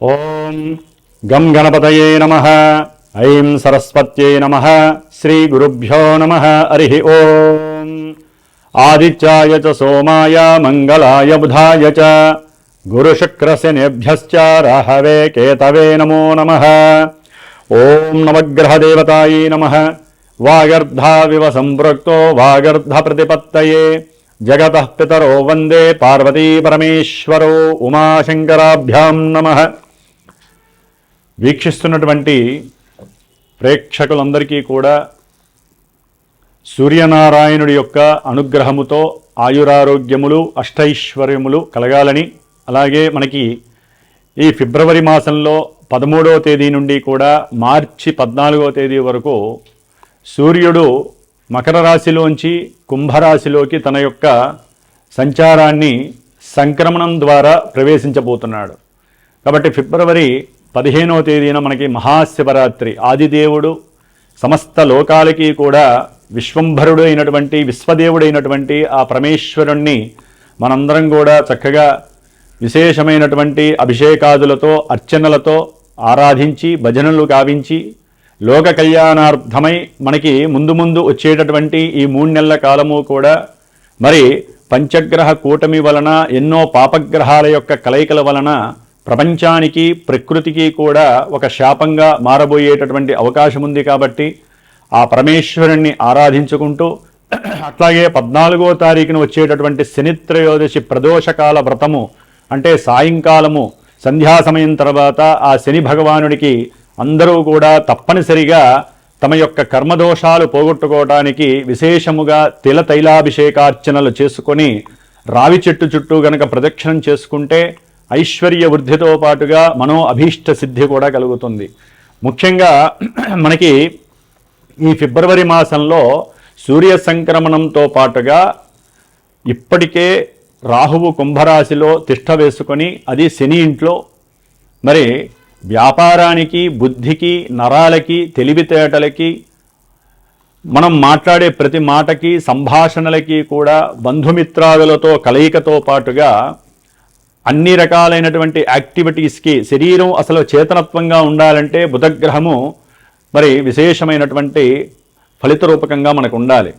ఓం గం గణపతయే నమః. ఐం సరస్వత్యై నమః. శ్రీ గురుభ్యో నమః. హరి ఓం. ఆదిత్యాయ చ సోమాయ మంగళాయ బుధాయ చ గురుశుక్రశనిభ్యశ్చ రాహవే కేతవే నమో నమః. ఓం నవగ్రహదేవతాయై నమః. వాగర్ధావివ సంపృక్తో వాగర్ధ ప్రతిపత్తయే జగతః పితరో వందే పార్వతీ పరమేశ్వరో ఉమాశంకరాభ్యాం నమః. వీక్షిస్తున్నటువంటి ప్రేక్షకులందరికీ కూడా సూర్యనారాయణుడి యొక్క అనుగ్రహముతో ఆయురారోగ్యములు అష్టైశ్వర్యములు కలగాలని, అలాగే మనకి ఈ ఫిబ్రవరి మాసంలో 13వ తేదీ నుండి కూడా మార్చి 14వ తేదీ వరకు సూర్యుడు మకర రాశిలోంచి కుంభరాశిలోకి తన యొక్క సంచారాన్ని సంక్రమణం ద్వారా ప్రవేశించబోతున్నాడు. కాబట్టి ఫిబ్రవరి 15వ తేదీన మనకి మహాశివరాత్రి. ఆదిదేవుడు సమస్త లోకాలకి కూడా విశ్వంభరుడు అయినటువంటి విశ్వదేవుడైనటువంటి ఆ పరమేశ్వరుణ్ణి మనందరం కూడా చక్కగా విశేషమైనటువంటి అభిషేకాదులతో అర్చనలతో ఆరాధించి భజనలు గావించి లోక కళ్యాణార్థమై మనకి ముందు ముందు వచ్చేటటువంటి ఈ 3 నెలల కాలము కూడా మరి పంచగ్రహ కూటమి వలన ఎన్నో పాపగ్రహాల యొక్క కలయికల వలన ప్రపంచానికి ప్రకృతికి కూడా ఒక శాపంగా మారబోయేటటువంటి అవకాశం ఉంది. కాబట్టి ఆ పరమేశ్వరుణ్ణి ఆరాధించుకుంటూ అట్లాగే 14వ తారీఖున వచ్చేటటువంటి శనిత్రయోదశి ప్రదోషకాల వ్రతము అంటే సాయంకాలము సంధ్యా సమయం తర్వాత ఆ శని భగవానుడికి అందరూ కూడా తప్పనిసరిగా తమ యొక్క కర్మదోషాలు పోగొట్టుకోవడానికి విశేషముగా తిల తైలాభిషేకార్చనలు చేసుకొని రావి చెట్టు చుట్టూ గనక ప్రదక్షిణం చేసుకుంటే ఐశ్వర్య వృద్ధితో పాటుగా మనో అభీష్ట సిద్ధి కూడా కలుగుతుంది. ముఖ్యంగా మనకి ఈ ఫిబ్రవరి మాసంలో సూర్య సంక్రమణంతో పాటుగా ఇప్పటికే రాహువు కుంభరాశిలో తిష్ట వేసుకొని అది శని ఇంట్లో మరి వ్యాపారానికి బుద్ధికి నరాలకి తెలివితేటలకి మనం మాట్లాడే ప్రతి మాటకి సంభాషణలకి కూడా బంధుమిత్రాదులతో కలయికతో పాటుగా అన్ని రకాలైనటువంటి యాక్టివిటీస్కి శరీరం అసలు చేతనత్వంగా ఉండాలంటే బుధగ్రహము మరి విశేషమైనటువంటి ఫలిత రూపకంగా మనకు ఉండాలి.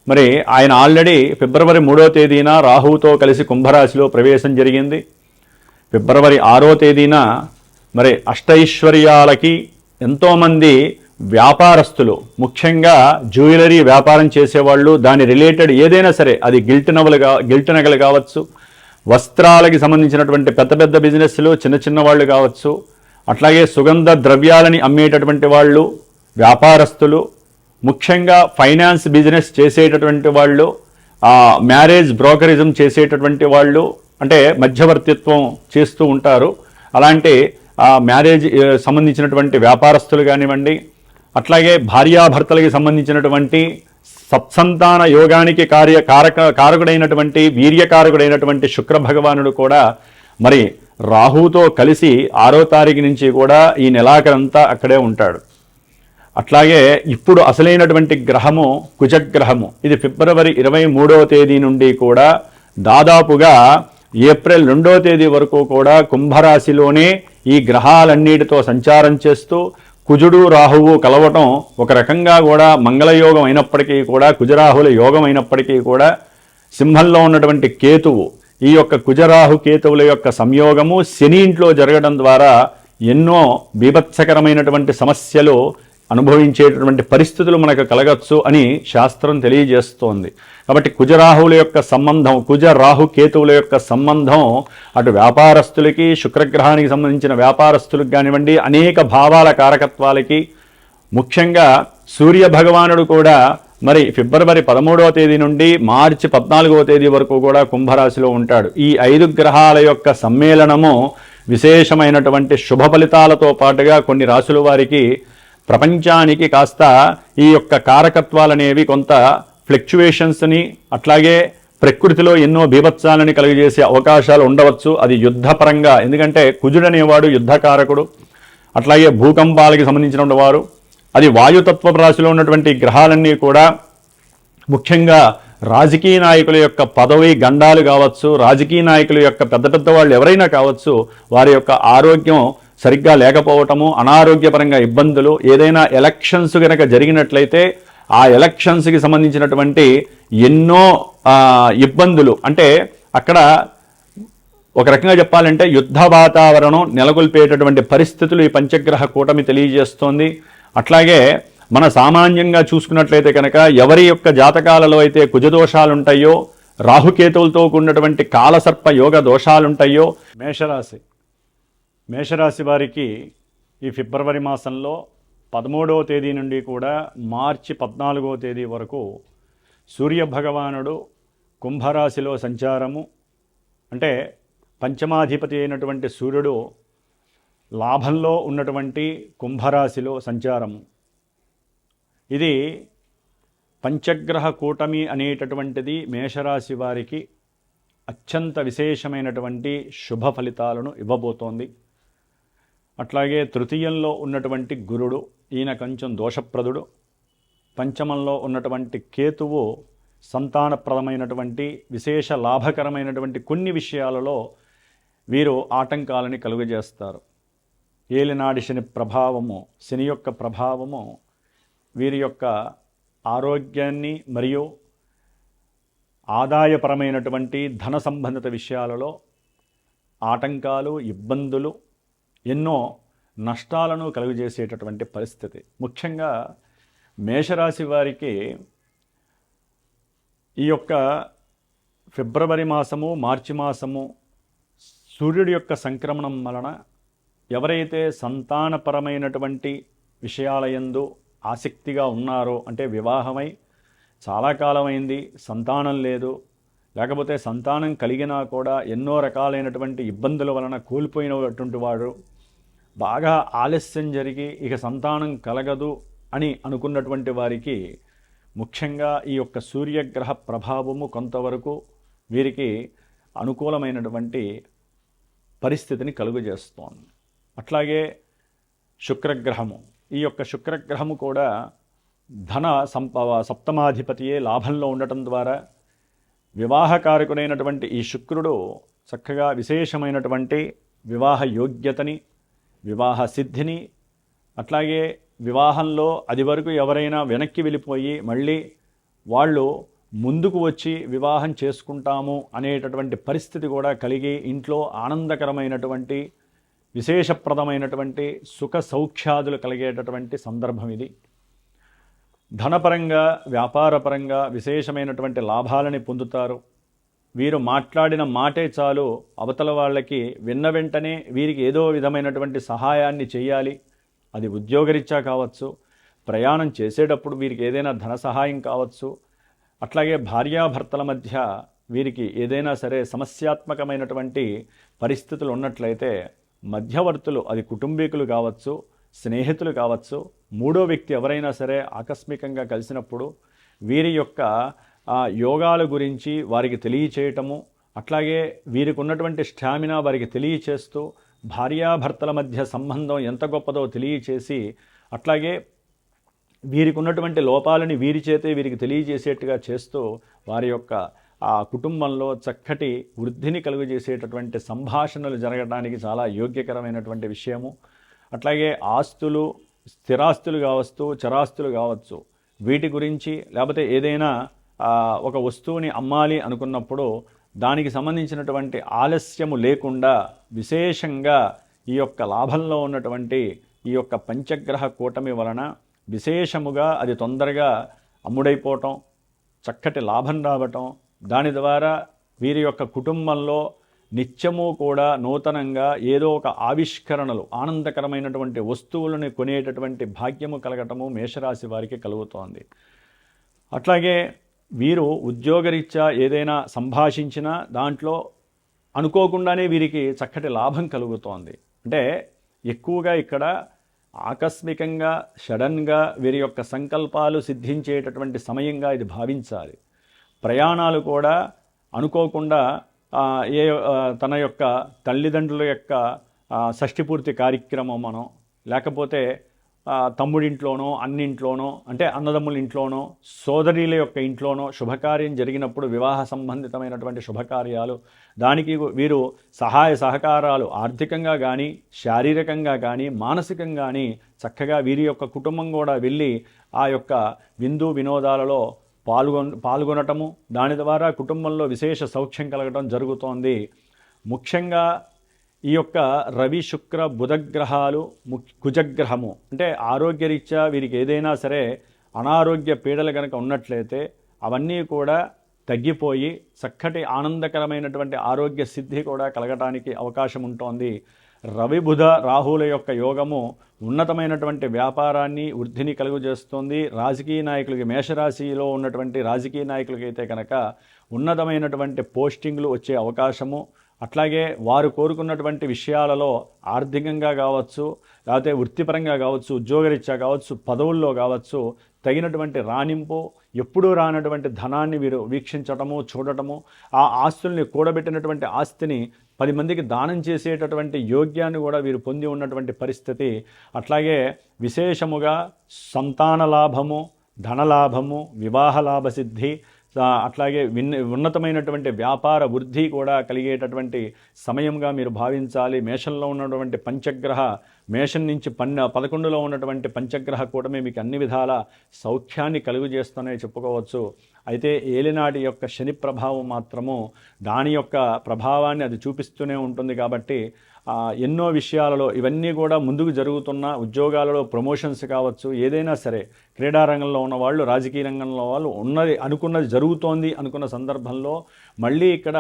మరి ఆయన ఆల్రెడీ ఫిబ్రవరి 3వ తేదీన రాహువుతో కలిసి కుంభరాశిలో ప్రవేశం జరిగింది. ఫిబ్రవరి 6వ తేదీన మరి అష్టైశ్వర్యాలకి ఎంతోమంది వ్యాపారస్తులు, ముఖ్యంగా జ్యువెలరీ వ్యాపారం చేసేవాళ్ళు, దాని రిలేటెడ్ ఏదైనా సరే, అది గిల్ట్ నగలు కావచ్చు, వస్త్రాలకి సంబంధించినటువంటి పెద్ద పెద్ద బిజినెస్లు, చిన్న చిన్న వాళ్ళు కావచ్చు, అట్లాగే సుగంధ ద్రవ్యాలని అమ్మేటటువంటి వాళ్ళు, వ్యాపారస్తులు, ముఖ్యంగా ఫైనాన్స్ బిజినెస్ చేసేటటువంటి వాళ్ళు, మ్యారేజ్ బ్రోకరిజం చేసేటటువంటి వాళ్ళు, అంటే మధ్యవర్తిత్వం చేస్తూ ఉంటారు. అలాంటి మ్యారేజ్ సంబంధించినటువంటి వ్యాపారస్తులు కానివ్వండి, అట్లాగే భార్యాభర్తలకి సంబంధించినటువంటి సత్సంతాన యోగానికి కారకుడైనటువంటి వీర్యకారకుడైనటువంటి శుక్ర భగవానుడు కూడా మరి రాహుతో కలిసి 6వ తారీఖు నుంచి కూడా ఈ నెలాఖరంతా అక్కడే ఉంటాడు. అట్లాగే ఇప్పుడు అసలైనటువంటి గ్రహము కుజగ్రహము. ఇది ఫిబ్రవరి 23వ తేదీ నుండి కూడా దాదాపుగా ఏప్రిల్ 2వ తేదీ వరకు కూడా కుంభరాశిలోనే ఈ గ్రహాలన్నిటితో సంచారం చేస్తూ కుజుడు రాహువు కలవటం ఒక రకంగా కూడా మంగళయోగం అయినప్పటికీ కూడా, కుజరాహుల యోగం అయినప్పటికీ కూడా, సింహంలో ఉన్నటువంటి కేతువు, ఈ యొక్క కుజరాహు కేతువుల యొక్క సంయోగము శని ఇంట్లో జరగడం ద్వారా ఎన్నో బీభత్సకరమైనటువంటి సమస్యలు అనుభవించేటటువంటి పరిస్థితులు మనకు కలగచ్చు అని శాస్త్రం తెలియజేస్తోంది. కాబట్టి కుజరాహువుల యొక్క సంబంధం, కుజరాహు కేతువుల యొక్క సంబంధం అటు వ్యాపారస్తులకి, శుక్రగ్రహానికి సంబంధించిన వ్యాపారస్తులకు కానివ్వండి, అనేక భావాల కారకత్వాలకి, ముఖ్యంగా సూర్య భగవానుడు కూడా మరి ఫిబ్రవరి 13వ తేదీ నుండి మార్చి 14వ తేదీ వరకు కూడా కుంభరాశిలో ఉంటాడు. ఈ 5 గ్రహాల యొక్క సమ్మేళనము విశేషమైనటువంటి శుభ ఫలితాలతో పాటుగా కొన్ని రాశుల వారికి ప్రపంచానికి కాస్త ఈ యొక్క కారకత్వాలనేవి కొంత ఫ్లక్చువేషన్స్ని, అట్లాగే ప్రకృతిలో ఎన్నో బీభత్సాలని కలిగజేసే అవకాశాలు ఉండవచ్చు. అది యుద్ధపరంగా, ఎందుకంటే కుజుడనేవాడు యుద్ధకారకుడు. అట్లాగే భూకంపాలకి సంబంధించిన వారు, అది వాయుతత్వ రాశిలో ఉన్నటువంటి గ్రహాలన్నీ కూడా ముఖ్యంగా రాజకీయ నాయకుల యొక్క పదవి గండాలు కావచ్చు, రాజకీయ నాయకుల యొక్క పెద్ద పెద్ద వాళ్ళు ఎవరైనా కావచ్చు, వారి యొక్క ఆరోగ్యం సరిగ్గా లేకపోవటము, అనారోగ్యపరంగా ఇబ్బందులు, ఏదైనా ఎలక్షన్స్ కనుక జరిగినట్లయితే ఆ ఎలక్షన్స్కి సంబంధించినటువంటి ఎన్నో ఇబ్బందులు, అంటే అక్కడ ఒక రకంగా చెప్పాలంటే యుద్ధ వాతావరణం నెలకొల్పేటటువంటి పరిస్థితులు ఈ పంచగ్రహ కూటమి తెలియజేస్తోంది. అట్లాగే మన సామాన్యంగా చూసుకున్నట్లయితే కనుక ఎవరి యొక్క జాతకాలలో అయితే కుజదోషాలు ఉంటాయో, రాహుకేతువులతో కూడినటువంటి కాలసర్ప యోగ దోషాలుంటాయో, మేషరాశి వారికి ఈ ఫిబ్రవరి మాసంలో 13వ తేదీ నుండి కూడా మార్చి 14వ తేదీ వరకు సూర్యభగవానుడు కుంభరాశిలో సంచారము, అంటే పంచమాధిపతి అయినటువంటి సూర్యుడు లాభంలో ఉన్నటువంటి కుంభరాశిలో సంచారము. ఇది పంచగ్రహ కూటమి అనేటటువంటిది మేషరాశి వారికి అత్యంత విశేషమైనటువంటి శుభ ఫలితాలను ఇవ్వబోతోంది. అట్లాగే తృతీయంలో ఉన్నటువంటి గురుడు, ఈయన కొంచెం దోషప్రదుడు. పంచమంలో ఉన్నటువంటి కేతువు సంతానప్రదమైనటువంటి విశేష లాభకరమైనటువంటి కొన్ని విషయాలలో వీరు ఆటంకాలని కలుగజేస్తారు. ఏలినాడి శని ప్రభావము, శని యొక్క ప్రభావము వీరి యొక్క ఆరోగ్యాన్ని మరియు ఆదాయపరమైనటువంటి ధన సంబంధిత విషయాలలో ఆటంకాలు, ఇబ్బందులు, ఎన్నో నష్టాలను కలుగజేసేటటువంటి పరిస్థితి. ముఖ్యంగా మేషరాశి వారికి ఈ యొక్క ఫిబ్రవరి మాసము, మార్చి మాసము సూర్యుడి యొక్క సంక్రమణం వలన ఎవరైతే సంతానపరమైనటువంటి విషయాలయందు ఆసక్తిగా ఉన్నారో, అంటే వివాహమై చాలా కాలమైంది, సంతానం లేదు, లేకపోతే సంతానం కలిగినా కూడా ఎన్నో రకాలైనటువంటి ఇబ్బందుల వలన కోల్పోయినటువంటి వాడు, బాగా ఆలస్యం జరిగి ఇక సంతానం కలగదు అని అనుకున్నటువంటి వారికి ముఖ్యంగా ఈ యొక్క సూర్యగ్రహ ప్రభావము కొంతవరకు వీరికి అనుకూలమైనటువంటి పరిస్థితిని కలుగజేస్తోంది. అట్లాగే శుక్రగ్రహము, ఈ యొక్క శుక్రగ్రహము కూడా ధన సప్తమాధిపతియే లాభంలో ఉండటం ద్వారా వివాహకారకుడైనటువంటి ఈ శుక్రుడు చక్కగా విశేషమైనటువంటి వివాహ యోగ్యతని, వివాహ సిద్ధిని, అట్లాగే వివాహంలో అది వరకు ఎవరైనా వెనక్కి వెళ్ళిపోయి మళ్ళీ వాళ్ళు ముందుకు వచ్చి వివాహం చేసుకుంటాము అనేటటువంటి పరిస్థితి కూడా కలిగి ఇంట్లో ఆనందకరమైనటువంటి విశేషప్రదమైనటువంటి సుఖ సౌఖ్యాదులు కలిగేటటువంటి సందర్భం ఇది. ధనపరంగా, వ్యాపారపరంగా విశేషమైనటువంటి లాభాలని పొందుతారు. వీరు మాట్లాడిన మాటే చాలు అవతల వాళ్ళకి విన్న వెంటనే వీరికి ఏదో విధమైనటువంటి సహాయాన్ని చేయాలి. అది ఉద్యోగరీత్యా కావచ్చు, ప్రయాణం చేసేటప్పుడు వీరికి ఏదైనా ధన సహాయం కావచ్చు, అట్లాగే భార్యాభర్తల మధ్య వీరికి ఏదైనా సరే సమస్యాత్మకమైనటువంటి పరిస్థితులు ఉన్నట్లయితే మధ్యవర్తులు, అది కుటుంబీకులు కావచ్చు, స్నేహితులు కావచ్చు, మూడో వ్యక్తి ఎవరైనా సరే ఆకస్మికంగా కలిసినప్పుడు వీరి యొక్క యోగాల గురించి వారికి తెలియచేయటము, అట్లాగే వీరికి ఉన్నటువంటి స్టామినా వారికి తెలియచేస్తూ భార్యాభర్తల మధ్య సంబంధం ఎంత గొప్పదో తెలియచేసి, అట్లాగే వీరికి ఉన్నటువంటి లోపాలని వీరి చేతే వీరికి తెలియజేసేట్టుగా చేస్తూ వారి యొక్క ఆ కుటుంబంలో చక్కటి వృద్ధిని కలుగజేసేటటువంటి సంభాషణలు జరగడానికి చాలా యోగ్యకరమైనటువంటి విషయము. అట్లాగే ఆస్తులు, స్థిరాస్తులు కావచ్చు, చరాస్తులు కావచ్చు, వీటి గురించి లేకపోతే ఏదైనా ఒక వస్తువుని అమ్మాలి అనుకున్నప్పుడు దానికి సంబంధించినటువంటి ఆలస్యము లేకుండా విశేషంగా ఈ యొక్క లాభంలో ఉన్నటువంటి ఈ యొక్క పంచగ్రహ కూటమి వలన విశేషముగా అది తొందరగా అమ్ముడైపోవటం, చక్కటి లాభం రావటం, దాని ద్వారా వీరి యొక్క కుటుంబంలో నిత్యము కూడా నూతనంగా ఏదో ఒక ఆవిష్కరణలు, ఆనందకరమైనటువంటి వస్తువులను కొనేటటువంటి భాగ్యము కలగటము మేషరాశి వారికి కలుగుతోంది. అట్లాగే వీరు ఉద్యోగరీత్యా ఏదైనా సంభాషించినా దాంట్లో అనుకోకుండానే వీరికి చక్కటి లాభం కలుగుతోంది. అంటే ఎక్కువగా ఇక్కడ ఆకస్మికంగా సడన్గా వీరి యొక్క సంకల్పాలు సిద్ధించేటటువంటి సమయంగా ఇది భావించాలి. ప్రయాణాలు కూడా అనుకోకుండా తన యొక్క తల్లిదండ్రుల యొక్క షష్ఠిపూర్తి కార్యక్రమం మనం, లేకపోతే తమ్ముడింట్లోనో అన్నింట్లోనో అంటే అన్నదమ్ముల ఇంట్లోనో సోదరుల యొక్క ఇంట్లోనో శుభకార్యం జరిగినప్పుడు వివాహ సంబంధితమైనటువంటి శుభకార్యాలు దానికి వీరు సహాయ సహకారాలు ఆర్థికంగా కానీ శారీరకంగా కానీ మానసికంగా కానీ చక్కగా వీరి యొక్క కుటుంబం కూడా వెళ్ళి ఆ యొక్క విందు వినోదాలలో పాల్గొనటము దాని ద్వారా కుటుంబంలో విశేష సౌఖ్యం కలగడం జరుగుతోంది. ముఖ్యంగా ఈ యొక్క రవి శుక్ర బుధగ్రహాలు కుజగ్రహము అంటే ఆరోగ్యరీత్యా వీరికి ఏదైనా సరే అనారోగ్య పీడలు కనుక ఉన్నట్లయితే అవన్నీ కూడా తగ్గిపోయి చక్కటి ఆనందకరమైనటువంటి ఆరోగ్య సిద్ధి కూడా కలగటానికి అవకాశం ఉంటుంది. రవి బుధ రాహుల యొక్క యోగము ఉన్నతమైనటువంటి వ్యాపారాన్ని వృద్ధిని కలుగజేస్తుంది. రాజకీయ నాయకులకి మేషరాశిలో ఉన్నటువంటి రాజకీయ నాయకులకైతే కనుక ఉన్నతమైనటువంటి పోస్టింగ్లు వచ్చే అవకాశము, అట్లాగే వారు కోరుకున్నటువంటి విషయాలలో ఆర్థికంగా కావచ్చు, లేకపోతే వృత్తిపరంగా కావచ్చు, ఉద్యోగరీత్యా కావచ్చు, పదవుల్లో కావచ్చు తగినటువంటి రాణింపు, ఎప్పుడూ రానటువంటి ధనాన్ని వీరు వీక్షించటము చూడటము, ఆ ఆస్తుల్ని కూడబెట్టినటువంటి ఆస్తిని 10 మందికి దానం చేసేటటువంటి యోగ్యాన్ని కూడా వీరు పొంది ఉన్నటువంటి పరిస్థితి. అట్లాగే విశేషముగా సంతాన లాభము, ధనలాభము, వివాహ లాభ సిద్ధి, అట్లాగే ఉన్నతమైనటువంటి వ్యాపార వృద్ధి కూడా కలిగేటటువంటి సమయంగా మీరు భావించాలి. మేషంలో ఉన్నటువంటి పంచగ్రహ, మేషం నుంచి 11లో ఉన్నటువంటి పంచగ్రహ కూటమి మీకు అన్ని విధాల సౌఖ్యాన్ని కలుగజేస్తూనే చెప్పుకోవచ్చు. అయితే ఏలినాటి యొక్క శని ప్రభావం మాత్రము దాని యొక్క ప్రభావాన్ని అది చూపిస్తూనే ఉంటుంది. కాబట్టి ఎన్నో విషయాలలో ఇవన్నీ కూడా ముందుకు జరుగుతున్న ఉద్యోగాలలో ప్రమోషన్స్ కావచ్చు, ఏదైనా సరే క్రీడారంగంలో ఉన్న వాళ్ళు, రాజకీయ రంగంలో వాళ్ళు అనుకున్నది జరుగుతోంది అనుకున్న సందర్భంలో మళ్ళీ ఇక్కడ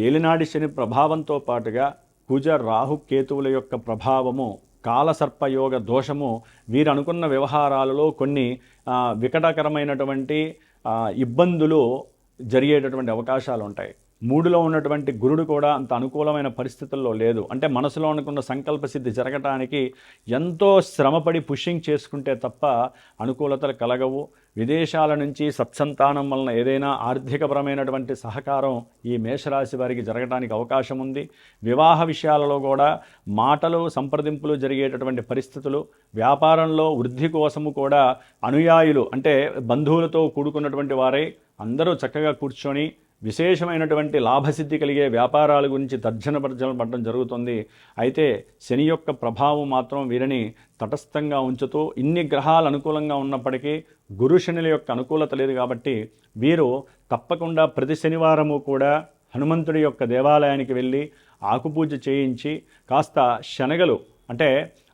ఏలినాటి శని ప్రభావంతో పాటుగా కుజ రాహు కేతువుల యొక్క ప్రభావము, కాలసర్పయోగ దోషము వీరు అనుకున్న వ్యవహారాలలో కొన్ని వికటకరమైనటువంటి ఇబ్బందులు జరిగేటటువంటి అవకాశాలు ఉంటాయి. 3లో ఉన్నటువంటి గురుడు కూడా అంత అనుకూలమైన పరిస్థితుల్లో లేదు. అంటే మనసులో అనుకున్న సంకల్ప సిద్ధి జరగటానికి ఎంతో శ్రమపడి పుషింగ్ చేసుకుంటే తప్ప అనుకూలతలు కలగవు. విదేశాల నుంచి సత్సంతానం వలన ఏదైనా ఆర్థికపరమైనటువంటి సహకారం ఈ మేషరాశి వారికి జరగడానికి అవకాశం ఉంది. వివాహ విషయాలలో కూడా మాటలు సంప్రదింపులు జరిగేటటువంటి పరిస్థితులు, వ్యాపారంలో వృద్ధి కోసము కూడా అనుయాయులు అంటే బంధువులతో కూడుకున్నటువంటి వారై అందరూ చక్కగా కూర్చొని విశేషమైనటువంటి లాభసిద్ధి కలిగే వ్యాపారాల గురించి తర్జన పడడం జరుగుతుంది. అయితే శని యొక్క ప్రభావం మాత్రం వీరిని తటస్థంగా ఉంచుతూ ఇన్ని గ్రహాలు అనుకూలంగా ఉన్నప్పటికీ గురు శనుల యొక్క అనుకూలత లేదు. కాబట్టి వీరు తప్పకుండా ప్రతి శనివారము కూడా హనుమంతుడి యొక్క దేవాలయానికి వెళ్ళి ఆకుపూజ చేయించి కాస్త శనగలు అంటే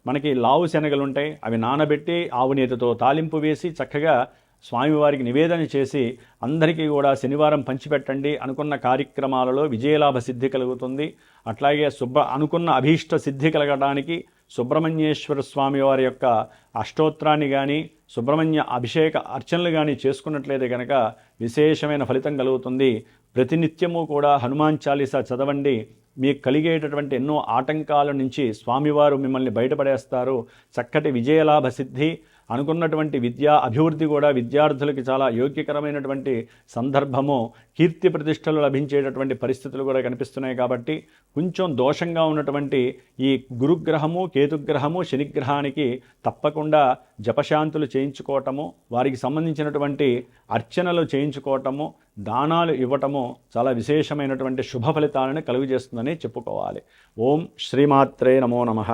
మనకి లావు శనగలు ఉంటాయి, అవి నానబెట్టి ఆవు నేతితో తాలింపు వేసి చక్కగా స్వామివారికి నివేదన చేసి అందరికీ కూడా శనివారం పంచిపెట్టండి. అనుకున్న కార్యక్రమాలలో విజయలాభ సిద్ధి కలుగుతుంది. అట్లాగే అనుకున్న అభీష్ట సిద్ధి కలగడానికి సుబ్రహ్మణ్యేశ్వర స్వామి వారి యొక్క అష్టోత్తరాన్ని కానీ సుబ్రహ్మణ్య అభిషేక అర్చనలు కానీ చేసుకున్నట్లయితే కనుక విశేషమైన ఫలితం కలుగుతుంది. ప్రతినిత్యము కూడా హనుమాన్ చాలీసా చదవండి. మీకు కలిగేటటువంటి ఎన్నో ఆటంకాల నుంచి స్వామివారు మిమ్మల్ని బయటపడేస్తారు. చక్కటి విజయలాభ సిద్ధి, అనుకున్నటువంటి విద్యా అభివృద్ధి కూడా విద్యార్థులకి చాలా యోగ్యకరమైనటువంటి సందర్భము, కీర్తి ప్రతిష్టలు లభించేటటువంటి పరిస్థితులు కూడా కనిపిస్తున్నాయి. కాబట్టి కొంచెం దోషంగా ఉన్నటువంటి ఈ గురుగ్రహము, కేతుగ్రహము, శనిగ్రహానికి తప్పకుండా జపశాంతులు చేయించుకోవటము, వారికి సంబంధించినటువంటి అర్చనలు చేయించుకోవటము, దానాలు ఇవ్వటము చాలా విశేషమైనటువంటి శుభ ఫలితాలను కలుగజేస్తుందని చెప్పుకోవాలి. ఓం శ్రీమాత్రే నమో నమః.